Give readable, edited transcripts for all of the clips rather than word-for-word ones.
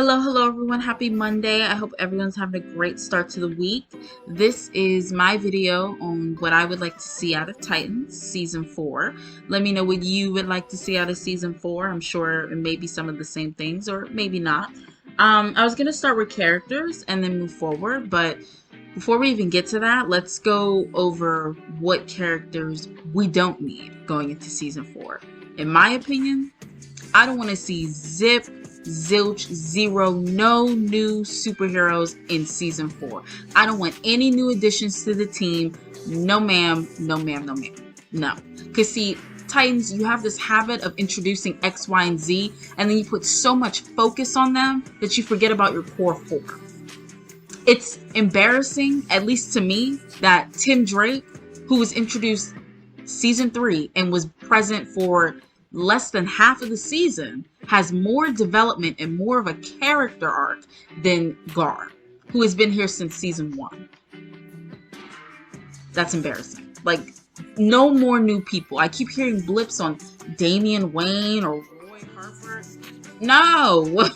Hello everyone. Happy Monday. I hope everyone's having a great start to the week. This is my video on what I would like to see out of Titans Season 4. Let me know what you would like to see out of Season 4. I'm sure it may be some of the same things or maybe not. I was going to start with characters and then move forward, but before we even get to that, let's go over what characters we don't need going into Season 4. In my opinion, I don't want to see zilch, zero, no new superheroes in Season 4. I don't want any new additions to the team. No ma'am, no ma'am, no ma'am. No. Because see, Titans, you have this habit of introducing X, Y, and Z, and then you put so much focus on them that you forget about your core four. It's embarrassing, at least to me, that Tim Drake, who was introduced Season 3 and was present for less than half of the season, has more development and more of a character arc than Gar, who has been here since Season 1. That's embarrassing. Like, no more new people. I keep hearing blips on Damian Wayne or Roy Harper. No.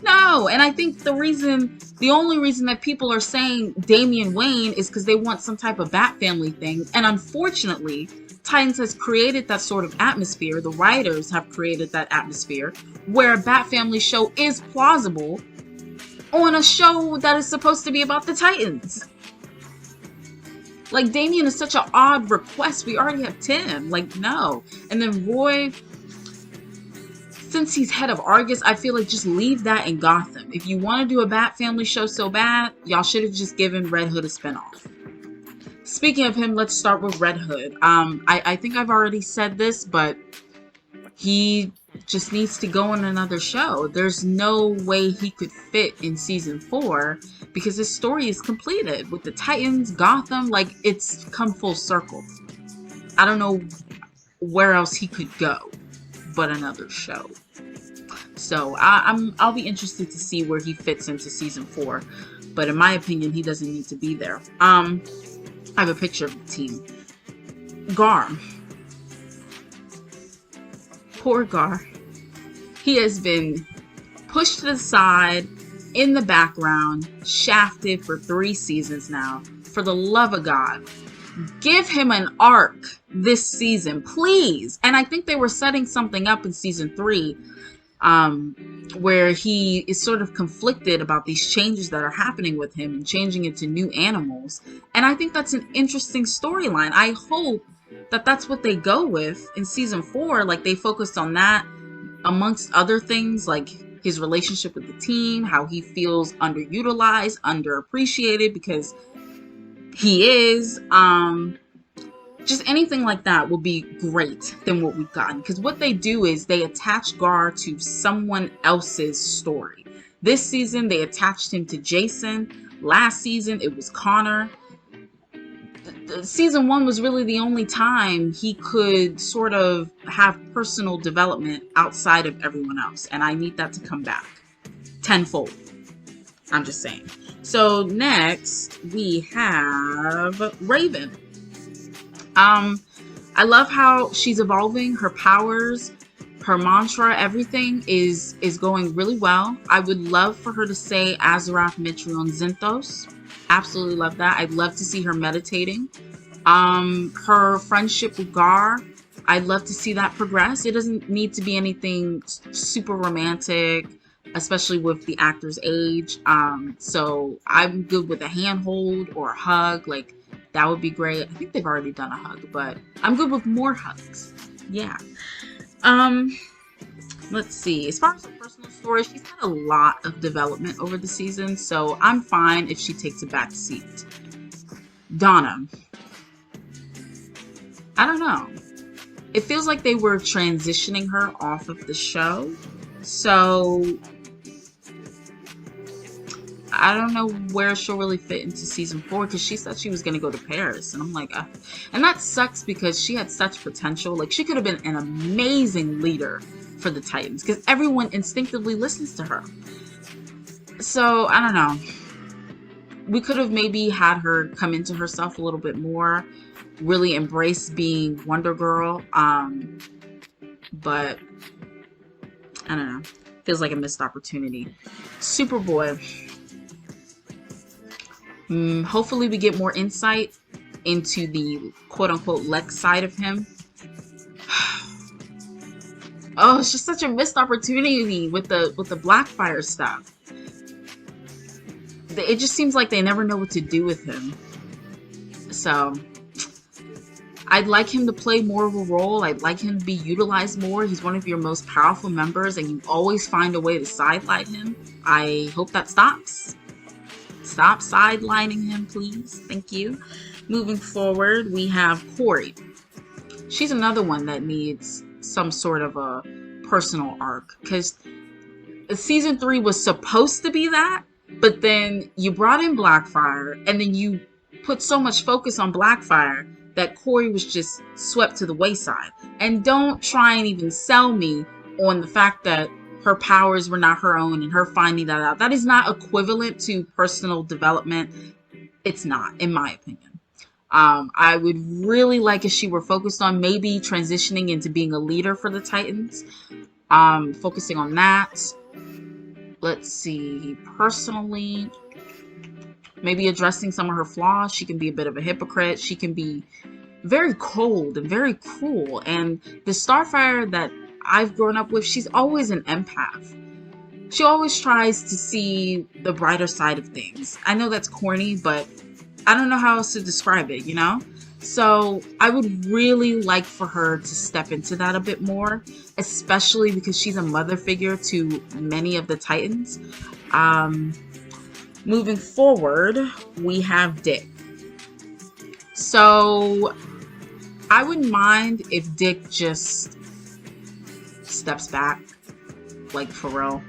No. And I think the only reason that people are saying Damian Wayne is because they want some type of Batfamily thing. And unfortunately, Titans has created that sort of atmosphere. The writers have created that atmosphere where a Batfamily show is plausible on a show that is supposed to be about the Titans. Like, Damian is such an odd request. We already have Tim. Like, no. And then Roy, since he's head of Argus, I feel like just leave that in Gotham. If you want to do a Batfamily show so bad, y'all should have just given Red Hood a spinoff. Speaking of him, let's start with Red Hood. I think I've already said this, but he just needs to go on another show. There's no way he could fit in Season 4 because his story is completed with the Titans, Gotham, like it's come full circle. I don't know where else he could go but another show. So I'll be interested to see where he fits into Season 4. But in my opinion, he doesn't need to be there. I have a picture of the team. Gar. Poor Gar. He has been pushed to the side, in the background, shafted for 3 seasons now. For the love of God, give him an arc this season, please. And I think they were setting something up in Season 3 where he is sort of conflicted about these changes that are happening with him and changing into new animals. And I think that's an interesting storyline. I hope that that's what they go with in Season 4. Like, they focused on that amongst other things, like his relationship with the team, how he feels underutilized, underappreciated, because he is. Just anything like that will be great than what we've gotten. Because what they do is they attach Gar to someone else's story. This season, they attached him to Jason. Last season, it was Connor. Season 1 was really the only time he could sort of have personal development outside of everyone else. And I need that to come back tenfold. I'm just saying. So next, we have Raven. I love how she's evolving. Her powers, her mantra, everything is going really well. I would love for her to say Azeroth, Mitrion, Zinthos. Absolutely love that. I'd love to see her meditating. Her friendship with Gar, I'd love to see that progress. It doesn't need to be anything super romantic, especially with the actor's age. So I'm good with a handhold or a hug. Like, that would be great. I think they've already done a hug, but I'm good with more hugs. Yeah. Let's see. As far as her personal story, she's had a lot of development over the season, so I'm fine if she takes a back seat. Donna. I don't know. It feels like they were transitioning her off of the show, so I don't know where she'll really fit into Season 4, because she said she was going to go to Paris. And I'm like, and that sucks because she had such potential. Like, she could have been an amazing leader for the Titans because everyone instinctively listens to her. So, I don't know. We could have maybe had her come into herself a little bit more, really embrace being Wonder Girl. But I don't know. Feels like a missed opportunity. Superboy. Hopefully we get more insight into the quote-unquote Lex side of him. Oh, it's just such a missed opportunity with the Blackfire stuff. It just seems like they never know what to do with him. So I'd like him to play more of a role. I'd like him to be utilized more. He's one of your most powerful members, and you always find a way to sidelight him. I hope that stops. Stop sidelining him, please. Thank you. Moving forward, we have Kory. She's another one that needs some sort of a personal arc, because season 3 was supposed to be that, but then you brought in Blackfire, and then you put so much focus on Blackfire that Kory was just swept to the wayside. And don't try and even sell me on the fact that her powers were not her own and her finding that out. That is not equivalent to personal development. It's not, in my opinion. I would really like if she were focused on maybe transitioning into being a leader for the Titans. Focusing on that. Let's see. Personally, maybe addressing some of her flaws. She can be a bit of a hypocrite. She can be very cold and very cruel. And the Starfire that I've grown up with, she's always an empath. She always tries to see the brighter side of things. I know that's corny, but I don't know how else to describe it, you know? So I would really like for her to step into that a bit more, especially because she's a mother figure to many of the Titans. Moving forward, we have Dick. So I wouldn't mind if Dick just steps back, like for real.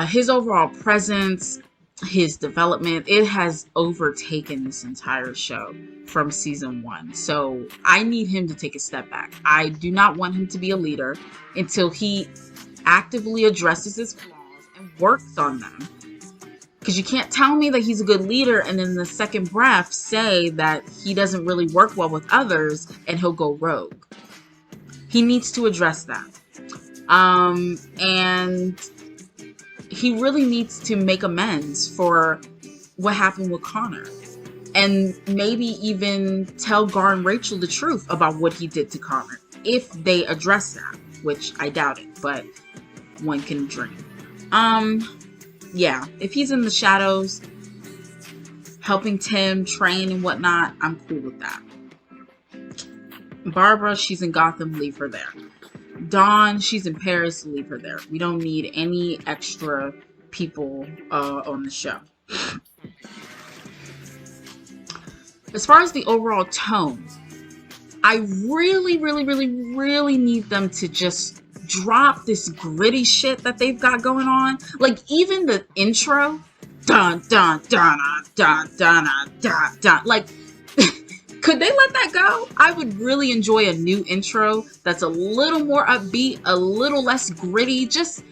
His overall presence, his development, it has overtaken this entire show from season 1. So I need him to take a step back. I do not want him to be a leader until he actively addresses his flaws and works on them. Because you can't tell me that he's a good leader and in the second breath say that he doesn't really work well with others and he'll go rogue. He needs to address that. And he really needs to make amends for what happened with Connor. And maybe even tell Gar and Rachel the truth about what he did to Connor. If they address that, which I doubt it, but one can dream. Yeah, if he's in the shadows, helping Tim train and whatnot, I'm cool with that. Barbara, she's in Gotham, leave her there. Dawn, she's in Paris, leave her there. We don't need any extra people on the show. As far as the overall tone, I really need them to just drop this gritty shit that they've got going on. Like, even the intro, dun dun dun dun dun dun dun, like, could they let that go? I would really enjoy a new intro that's a little more upbeat, a little less gritty. Just,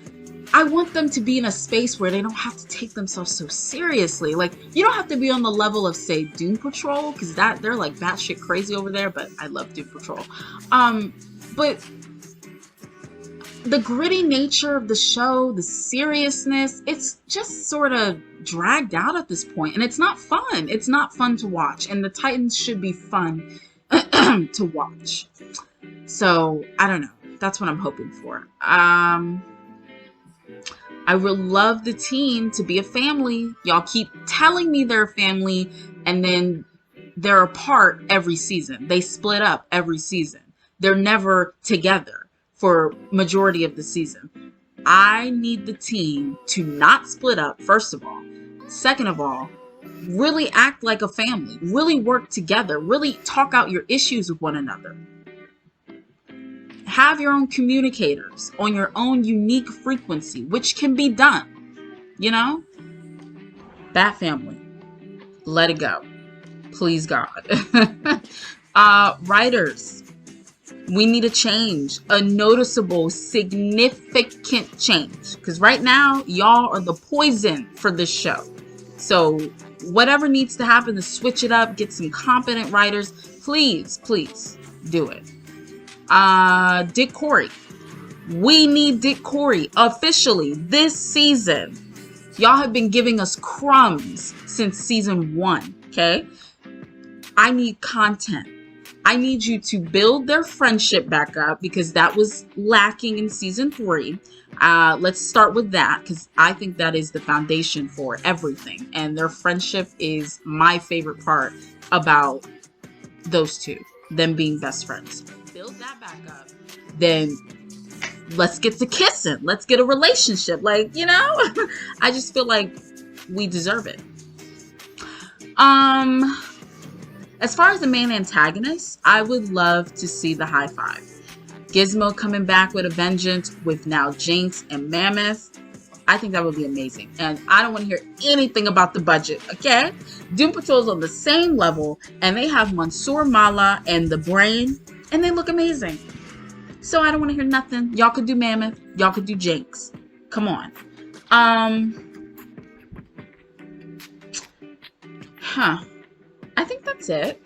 I want them to be in a space where they don't have to take themselves so seriously. Like, you don't have to be on the level of, say, Doom Patrol, because they're like batshit crazy over there, but I love Doom Patrol. But the gritty nature of the show, the seriousness, it's just sort of dragged out at this point, and it's not fun. It's not fun to watch, and the Titans should be fun to watch. So, I don't know. That's what I'm hoping for. I would love the team to be a family. Y'all keep telling me they're a family, and then they're apart every season. They split up every season. They're never together for majority of the season. I need the team to not split up, first of all. Second of all, really act like a family. Really work together. Really talk out your issues with one another. Have your own communicators on your own unique frequency, which can be done. You know? Batfamily. Let it go. Please, God. Writers. We need a change, a noticeable, significant change. Because right now, y'all are the poison for this show. So whatever needs to happen to switch it up, get some competent writers, please do it. DickKory. We need DickKory officially this season. Y'all have been giving us crumbs since season 1, okay? I need content. I need you to build their friendship back up because that was lacking in season 3. Let's start with that because I think that is the foundation for everything. And their friendship is my favorite part about those two, them being best friends. Build that back up. Then let's get to kissing. Let's get a relationship. Like, you know, I just feel like we deserve it. As far as the main antagonist, I would love to see the high five. Gizmo coming back with a vengeance with now Jinx and Mammoth. I think that would be amazing. And I don't want to hear anything about the budget, okay? Doom Patrol's on the same level, and they have Mansoor Mala and the Brain, and they look amazing. So I don't want to hear nothing. Y'all could do Mammoth. Y'all could do Jinx. Come on. I think that's it.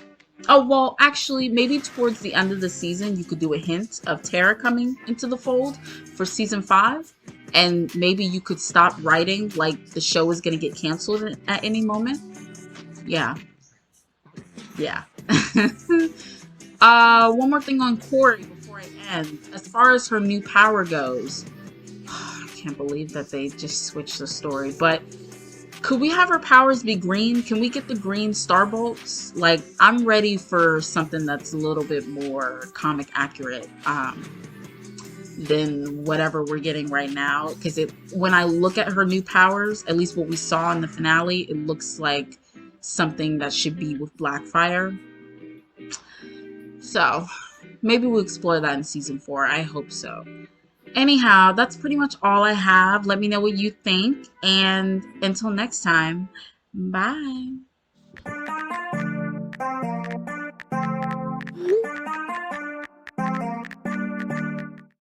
Oh, well, actually, maybe towards the end of the season, you could do a hint of Tara coming into the fold for season 5. And maybe you could stop writing like the show is going to get canceled at any moment. Yeah. Yeah. One more thing on Kory before I end. As far as her new power goes, I can't believe that they just switched the story. But could we have her powers be green? Can we get the green starbolts? Like, I'm ready for something that's a little bit more comic accurate than whatever we're getting right now. Because when I look at her new powers, at least what we saw in the finale, it looks like something that should be with Blackfire. So maybe we'll explore that in season 4. I hope so. Anyhow, that's pretty much all I have. Let me know what you think. And until next time, bye.